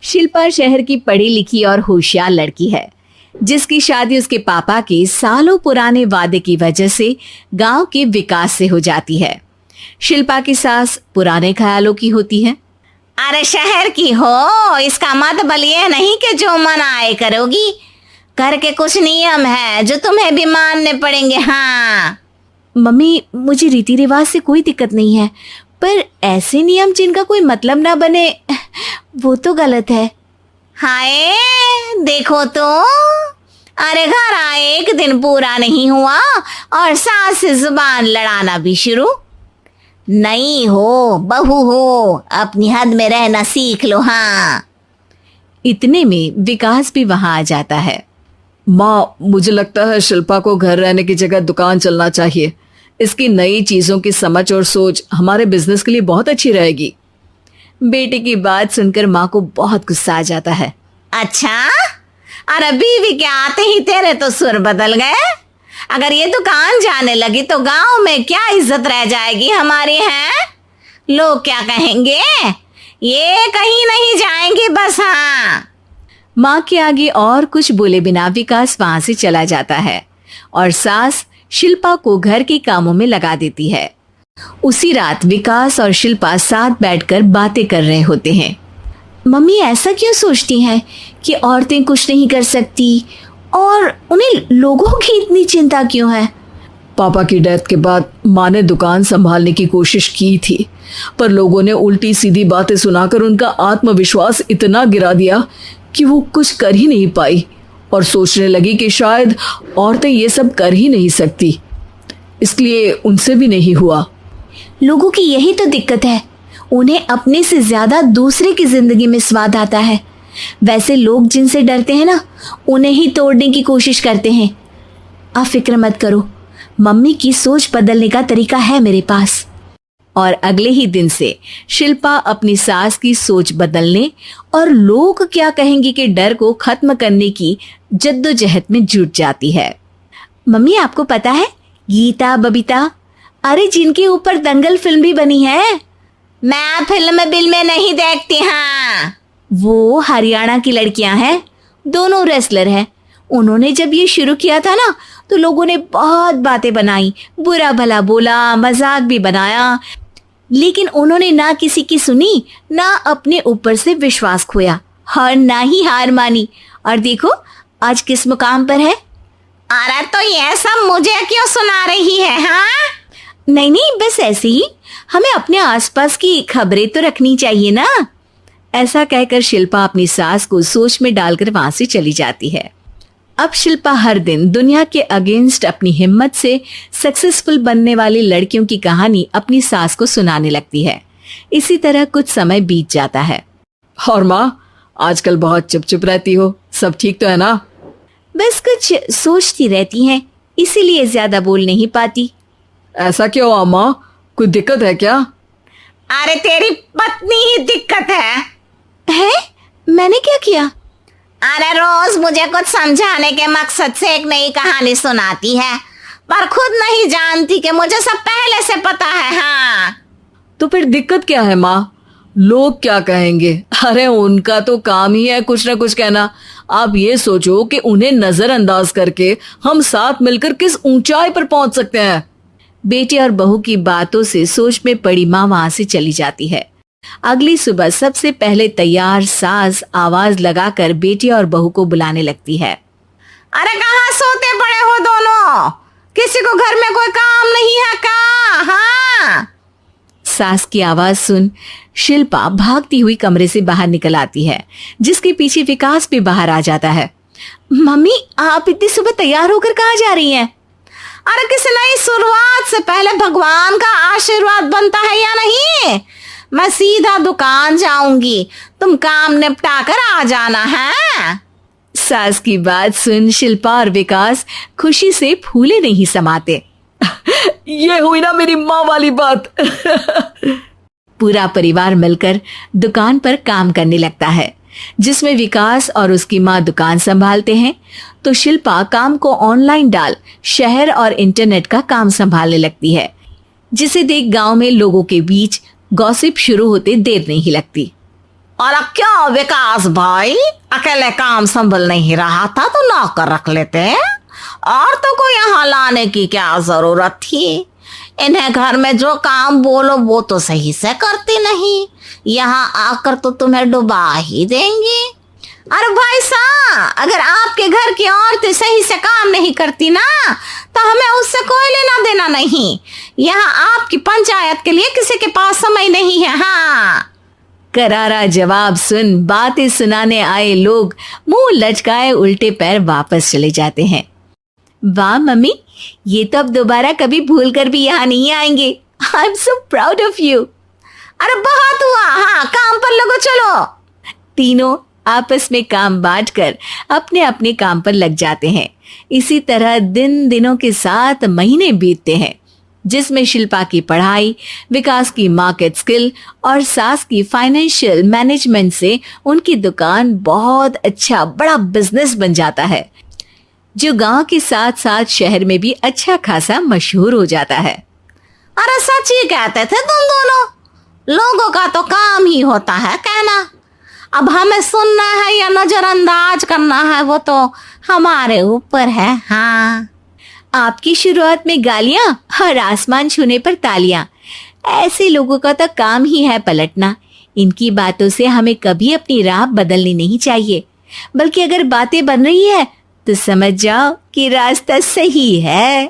शिल्पा शहर की पढ़ी लिखी और होशियार लड़की है, जिसकी शादी उसके पापा के सालों पुराने वादे की वजह से गांव के विकास से हो जाती है। शिल्पा की सास पुराने ख्यालों की होती है। अरे शहर की हो, इसका मतलब ये नहीं कि जो मन आए करोगी। घर के कुछ नियम है जो तुम्हें भी मानने पड़ेंगे। हाँ मम्मी, मुझे रीति रिवाज से कोई दिक्कत नहीं है, पर ऐसे नियम जिनका कोई मतलब ना बने वो तो गलत है। हाय देखो तो, अरे घर आए एक दिन पूरा नहीं हुआ और सास से जुबान लड़ाना भी शुरू। नहीं हो, बहू हो, अपनी हद में रहना सीख लो। हाँ इतने में विकास भी वहां आ जाता है। माँ, मुझे लगता है शिल्पा को घर रहने की जगह दुकान चलना चाहिए। इसकी नई चीजों की समझ और सोच हमारे बिजनेस के लिए बहुत अच्छी रहेगी। बेटे की बात सुनकर माँ को बहुत गुस्सा आ जाता है। अच्छा, अरे बीवी के आते ही तेरे तो सुर बदल गए। अगर ये दुकान जाने लगी तो गांव में क्या इज्जत रह जाएगी हमारी। है लोग क्या कहेंगे, ये कहीं नहीं जाएंगे बस। हाँ माँ के आगे और कुछ बोले बिना विकास वहां से चला जाता है और सास शिल्पा को घर के कामों में लगा देती है। उसी रात विकास और शिल्पा साथ बैठकर बातें कर रहे होते हैं। मम्मी ऐसा क्यों सोचती हैं कि औरतें कुछ नहीं कर सकती, और उन्हें लोगों की इतनी चिंता क्यों है? पापा की डेथ के बाद माँ ने दुकान संभालने की कोशिश की थी, पर लोगों ने उल्टी सीधी बातें सुनाकर उनका आत्मविश्वास इतना गिरा दिया कि वो कुछ कर ही नहीं पाई और सोचने लगी कि शायद औरतें ये सब कर ही नहीं सकती, इसलिए उनसे भी नहीं हुआ। लोगों की यही तो दिक्कत है, उन्हें अपने से ज्यादा दूसरे की जिंदगी में स्वाद आता है। वैसे लोग जिनसे डरते हैं ना, उन्हें ही तोड़ने की कोशिश करते हैं। आप फिक्र मत करो, मम्मी की सोच बदलने का तरीका है मेरे पास। और अगले ही दिन से शिल्पा अपनी सास की सोच बदलने और लोग क्या कहेंगे के डर को खत्म करने की जद्दोजहद में जुट जाती है। मम्मी, आपको पता है गीता, बबीता, अरे जिनके ऊपर दंगल फिल्म भी बनी है। मैं फिल्म बिल में नहीं देखती। हाँ वो हरियाणा की लड़कियां हैं, दोनों रेसलर हैं। उन्होंने जब ये शुरू किया था ना, तो लोगों ने बहुत बातें बनाई, बुरा भला बोला, मजाक भी बनाया, लेकिन उन्होंने ना किसी की सुनी, ना अपने ऊपर से विश्वास खोया और ना ही हार मानी। और देखो आज किस मुकाम पर है। अरे तो ये सब मुझे क्यों सुना रही है? हाँ नहीं, बस ऐसे ही, हमें अपने आसपास की खबरें तो रखनी चाहिए ना। ऐसा कहकर शिल्पा अपनी सास को सोच में डालकर वहां से चली जाती है। अब शिल्पा हर दिन दुनिया के अगेंस्ट अपनी हिम्मत से सक्सेसफुल बनने वाली लड़कियों की कहानी अपनी सास को सुनाने लगती है। इसी तरह कुछ समय बीत जाता है। और माँ, आजकल बहुत चुप रहती हो, सब ठीक तो है ना? बस कुछ सोचती रहती हैं, इसीलिए ज्यादा बोल नहीं पाती। ऐसा क्यों अम्मा, कोई दिक्कत है क्या? अरे तेरी पत्नी ही दिक्कत है। मैंने क्या किया? अरे रोज मुझे कुछ समझाने के मकसद से एक नई कहानी सुनाती है, पर खुद नहीं जानती कि मुझे सब पहले से पता है। हाँ तो फिर दिक्कत क्या है माँ? लोग क्या कहेंगे? अरे उनका तो काम ही है कुछ ना कुछ कहना। आप ये सोचो कि उन्हें नजरअंदाज करके हम साथ मिलकर किस ऊंचाई पर पहुंच सकते हैं। बेटे और बहू की बातों से सोच में पड़ी माँ वहां से चली जाती है। अगली सुबह सबसे पहले तैयार सास आवाज लगाकर बेटी और बहू को बुलाने लगती है। अरे कहाँ सोते पड़े हो दोनों? किसी को घर में कोई काम नहीं है का? हाँ सास की आवाज सुन शिल्पा भागती हुई कमरे से बाहर निकल आती है, जिसके पीछे विकास भी बाहर आ जाता है। मम्मी, आप इतनी सुबह तैयार होकर कहाँ जा रही हैं? अरे किसी नई शुरुआत से पहले भगवान का आशीर्वाद बनता है या नहीं? मैं सीधा दुकान जाऊंगी, तुम काम निपटा कर आ जाना है। सास की बात सुन शिल्पा और विकास खुशी से फूले नहीं समाते। ये हुई ना मेरी माँ वाली बात। पूरा परिवार मिलकर दुकान पर काम करने लगता है, जिसमें विकास और उसकी माँ दुकान संभालते हैं, तो शिल्पा काम को ऑनलाइन डाल शहर और इंटरनेट का काम संभालने लगती है, जिसे देख गांव में लोगों के बीच गॉसिप शुरू होते देर नहीं लगती। और अब क्या विकास भाई, अकेले काम संभल नहीं रहा था तो नौकर रख लेते हैं। और तो को यहाँ लाने की क्या जरूरत थी? इन्हें घर में जो काम बोलो वो तो सही से करती नहीं, यहाँ आकर तो तुम्हें डुबा ही देंगी। अरे भाई साहब, अगर आपके घर की औरतें सही से काम नहीं करती ना तो हमें उससे कोई लेना देना नहीं। यहाँ आपकी पंचायत के लिए किसी के पास समय नहीं है। हाँ, करारा जवाब सुन बातें सुनाने आए लोग मुंह लचकाए उल्टे पैर वापस चले जाते हैं। वाह मम्मी, ये तो अब दोबारा कभी भूल कर भी यहाँ नहीं आएंगे। I am so proud of you. अरे बहुत हुआ, हाँ काम पर लगो चलो। तीनों आपस में काम बांटकर अपने अपने काम पर लग जाते हैं। इसी तरह दिनों के साथ महीने बीतते हैं, जिसमें शिल्पा की पढ़ाई, विकास की मार्केट स्किल और सास की फाइनेंशियल मैनेजमेंट से उनकी दुकान बहुत अच्छा बड़ा बिजनेस बन जाता है, जो गांव के साथ साथ शहर में भी अच्छा खासा मशहूर हो जाता है। अरे सच ही कहते थे तुम दोनों, लोगों का तो काम ही होता है कहना। अब हमें सुनना है या नजरअंदाज करना है वो तो हमारे ऊपर है। हाँ, आपकी शुरुआत में गालियां और आसमान छूने पर तालियां, ऐसे लोगों का तो काम ही है पलटना। इनकी बातों से हमें कभी अपनी राह बदलनी नहीं चाहिए, बल्कि अगर बातें बन रही है तो समझ जाओ कि रास्ता सही है।